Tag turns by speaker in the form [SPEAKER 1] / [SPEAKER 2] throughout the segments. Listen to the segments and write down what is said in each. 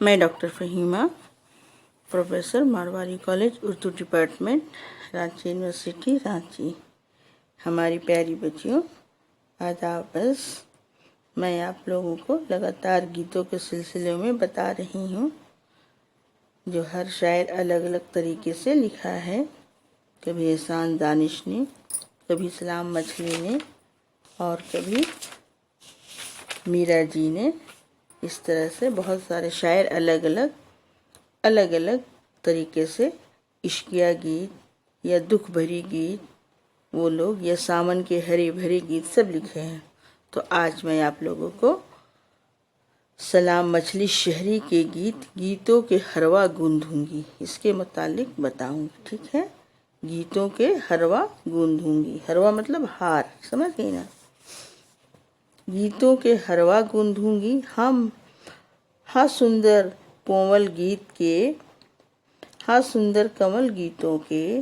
[SPEAKER 1] मैं doctor Fahima, professor Marwari college Urdu department, Ranchi university, Ranchi. हमारी प्यारी बच्चियों, आदाब। बस मैं आप लोगों को लगातार गीतों के सिलसिले में बता रही हूँ जो हर शायर अलग अलग तरीके से लिखा है। कभी एहसान दानिश ने, कभी सलाम मछली ने और कभी मीरा जी ने। इस तरह से बहुत सारे शायर अलग अलग तरीके से इश्किया गीत या दुख भरी गीत वो लोग या सावन के हरे भरे गीत सब लिखे हैं। तो आज मैं आप लोगों को सलाम मछली शहरी के गीतों के हरवा गूंधूंगी इसके मुतालिक बताऊंगी। ठीक है, गीतों के हरवा गूंधूंगी। हरवा मतलब हार, समझ गई ना। गीतों के हरवा गूंधूंगी हम, हाँ सुंदर कोमल गीत के, हाँ सुंदर कमल गीतों के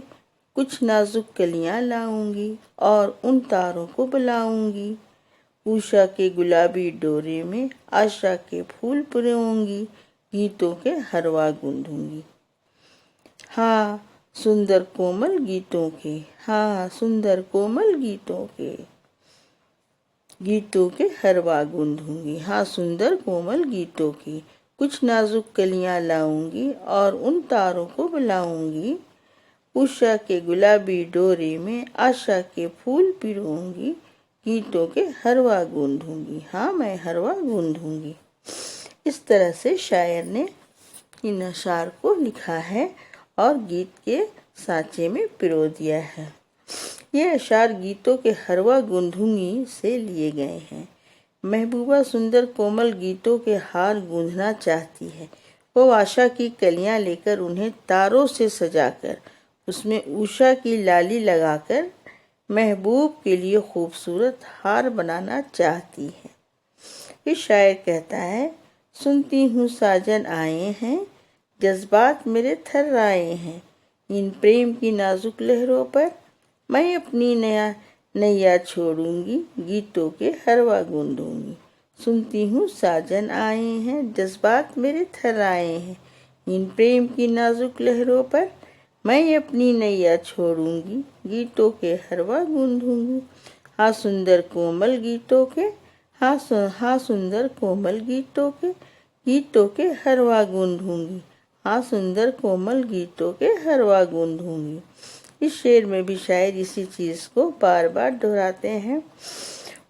[SPEAKER 1] कुछ नाजुक कलियां लाऊंगी और उन तारों को बुलाऊंगी। उषा के गुलाबी डोरे में आशा के फूल पुरोऊंगी, गीतों के हरवा गूंधूंगी। हाँ सुंदर कोमल गीतों के, हाँ सुंदर कोमल गीतों के हरवा गूंधूंगी। हाँ सुंदर कोमल गीतों की कुछ नाजुक कलियां लाऊंगी और उन तारों को बुलाऊंगी। उषा के गुलाबी डोरे में आशा के फूल पिरोऊंगी, गीतों के हरवा गूंधूंगी। हाँ मैं हरवा गूंधूंगी। इस तरह से शायर ने इन अशार को लिखा है और गीत के सांचे में पिरो दिया है। ये अशार गीतों के हरवा गूंधूंगी से लिए गए हैं। महबूबा सुंदर कोमल गीतों के हार गूंधना चाहती है। वो आशा की कलियां लेकर उन्हें तारों से सजाकर उसमें उषा की लाली लगाकर महबूब के लिए खूबसूरत हार बनाना चाहती है। ये शायर कहता है, सुनती हूँ साजन आए हैं, जज्बात मेरे थर्राए हैं। इन प्रेम की नाजुक लहरों पर मैं अपनी नैया छोड़ूंगी, गीतों के हरवा गूंधूंगी। सुनती हूँ साजन आए हैं, जज्बात मेरे थर्राए हैं। इन प्रेम की नाजुक लहरों पर मैं अपनी नैया छोड़ूंगी, गीतों के हरवा गूंधूंगी। हाँ सुंदर कोमल गीतों के, हाँ सुंदर कोमल गीतों के हरवा गूंधूंगी। हाँ सुंदर कोमल गीतों के हरवा गूंधूंगी। इस शेर में भी शायर इसी चीज को बार बार दोहराते हैं।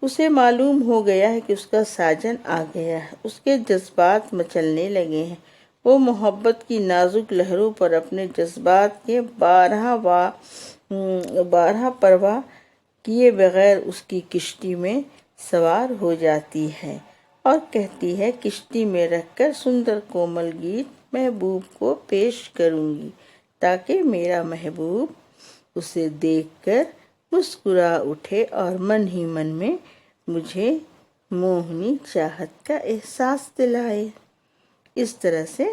[SPEAKER 1] उसे मालूम हो गया है कि उसका साजन आ गया है, उसके जज्बात मचलने लगे हैं। वो मोहब्बत की नाजुक लहरों पर अपने जज्बात के बारह परवाह किए बगैर उसकी किश्ती में सवार हो जाती है और कहती है, किश्ती में रखकर सुंदर कोमल गीत महबूब को पेश करूंगी ताकि मेरा महबूब उसे देखकर मुस्कुरा उठे और मन ही मन में मुझे मोहनी चाहत का एहसास दिलाए। इस तरह से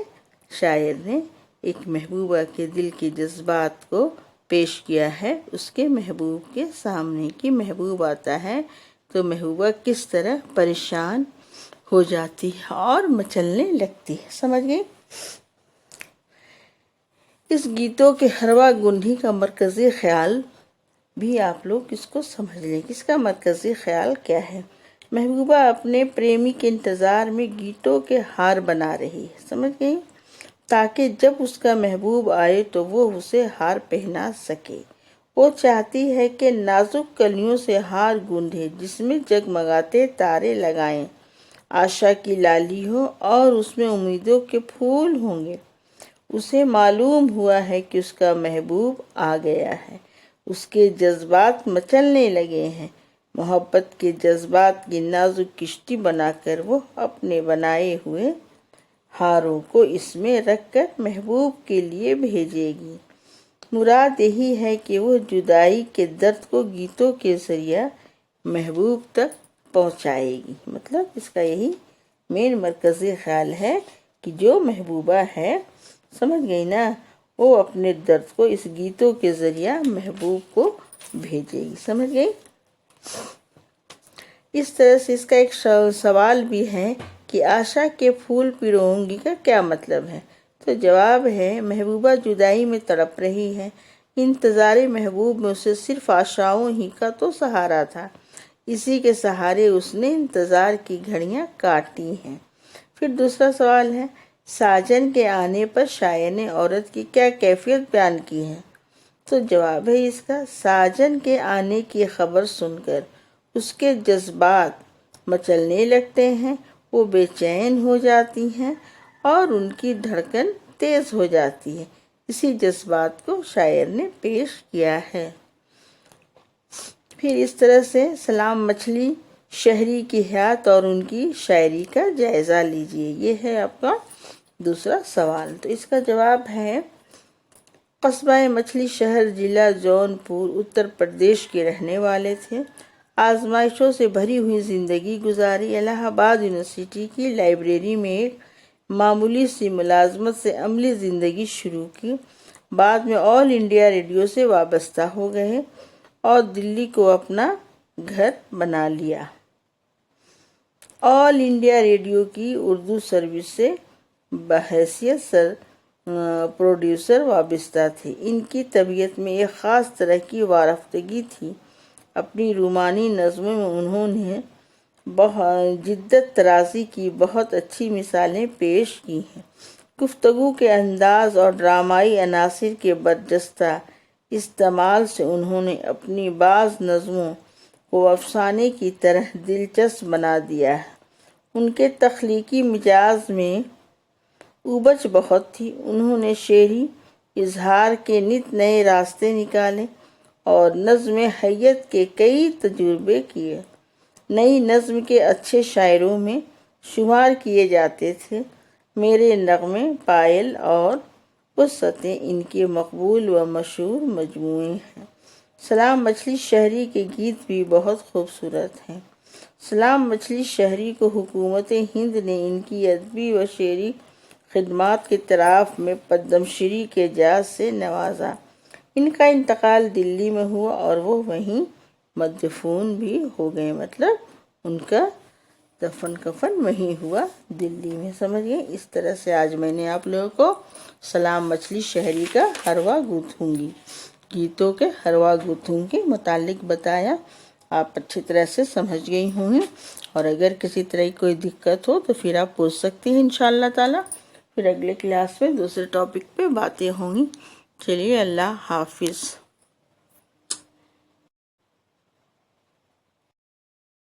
[SPEAKER 1] शायर ने एक महबूबा के दिल के जज्बात को पेश किया है। उसके महबूब के सामने की महबूब आता है तो महबूबा किस तरह परेशान हो जाती है और मचलने लगती है। समझ गई। इस गीतों के हरवा गूंधी का मरकजी ख्याल भी आप लोग इसको समझ लें। इसका मरकजी ख्याल क्या है। महबूबा अपने प्रेमी के इंतज़ार में गीतों के हार बना रही है, समझ गई, ताकि जब उसका महबूब आए तो वो उसे हार पहना सके। वो चाहती है कि नाजुक कलियों से हार गूंधे जिसमें जगमगाते तारे लगाएं, आशा की लाली हो और उसमें उम्मीदों के फूल होंगे। उसे मालूम हुआ है कि उसका महबूब आ गया है, उसके जज्बात मचलने लगे हैं। मोहब्बत के जज्बात की नाजुक किश्ती बनाकर वो अपने बनाए हुए हारों को इसमें रखकर महबूब के लिए भेजेगी। मुराद यही है कि वो जुदाई के दर्द को गीतों के जरिए महबूब तक पहुंचाएगी। मतलब इसका यही मेन मरकजी ख्याल है कि जो महबूबा है, समझ गई ना, वो अपने दर्द को इस गीतों के जरिए महबूब को भेजेगी। समझ गई। इस तरह से इसका एक सवाल भी है کہ آشا کے پھول پیروؤں گی کا کیا مطلب ہے؟ تو جواب ہے، محبوبہ جدائی میں تڑپ رہی ہے، انتظار محبوب میں اسے صرف آشاؤں ہی کا تو سہارا تھا، اسی کے سہارے اس نے انتظار کی گھڑیاں کاٹی ہیں۔ پھر دوسرا سوال ہے، ساجن کے آنے پر شاعر نے عورت کی کیا کیفیت بیان کی ہے؟ تو جواب ہے اس کا، ساجن کے آنے کی خبر سن کر اس کے جذبات مچلنے لگتے ہیں، وہ بے چین ہو جاتی ہیں اور ان کی دھڑکن تیز ہو جاتی ہے۔ اسی جذبات کو شاعر نے پیش کیا ہے۔ پھر اس طرح سے سلام مچھلی شہری کی حیات اور ان کی شاعری کا جائزہ لیجیے، یہ ہے آپ کا دوسرا سوال۔ تو اس کا جواب ہے، قصبہ مچھلی شہر ضلع جون پور اتر پردیش کے رہنے والے تھے۔ آزمائشوں سے بھری ہوئی زندگی گزاری۔ الہ آباد یونیورسٹی کی لائبریری میں ایک معمولی سی ملازمت سے عملی زندگی شروع کی، بعد میں آل انڈیا ریڈیو سے وابستہ ہو گئے اور دلی کو اپنا گھر بنا لیا۔ آل انڈیا ریڈیو کی اردو سروس سے بحیثیت پروڈیوسر وابستہ تھے۔ ان کی طبیعت میں ایک خاص طرح کی وارفتگی تھی۔ اپنی رومانی نظموں میں انہوں نے جدت طرازی کی بہت اچھی مثالیں پیش کی ہیں۔ گفتگو کے انداز اور ڈرامائی عناصر کے برجستہ استعمال سے انہوں نے اپنی بعض نظموں کو افسانے کی طرح دلچسپ بنا دیا ہے۔ ان کے تخلیقی مزاج میں اوبچ بہت تھی۔ انہوں نے شعری اظہار کے نت نئے راستے نکالے اور نظم حیت کے کئی تجربے کیے۔ نئی نظم کے اچھے شاعروں میں شمار کیے جاتے تھے۔ میرے نغمے، پائل اور وسعتیں ان کے مقبول و مشہور مجموعے ہیں۔ سلام مچھلی شہری کے گیت بھی بہت خوبصورت ہیں۔ سلام مچھلی شہری کو حکومت ہند نے ان کی ادبی و شعری خدمات کے اعتراف میں پدم شری کے اعزاز سے نوازا۔ ان کا انتقال دلی میں ہوا اور وہ وہیں مدفون بھی ہو گئے، مطلب ان کا دفن کفن وہیں ہوا، دلی میں، سمجھ گئے؟ اس طرح سے آج میں نے آپ لوگوں کو سلام مچھلی شہری کا ہروا گوتھونگی، گیتوں کے ہروا گوتھونگی کے متعلق بتایا۔ آپ اچھی طرح سے سمجھ گئی ہوں گے، اور اگر کسی طرح کی کوئی دقت ہو تو پھر آپ پوچھ سکتی ہیں انشاءاللہ تعالیٰ۔ پھر اگلے کلاس میں دوسرے ٹاپک پہ باتیں ہوں گی۔ چلیے، اللہ حافظ۔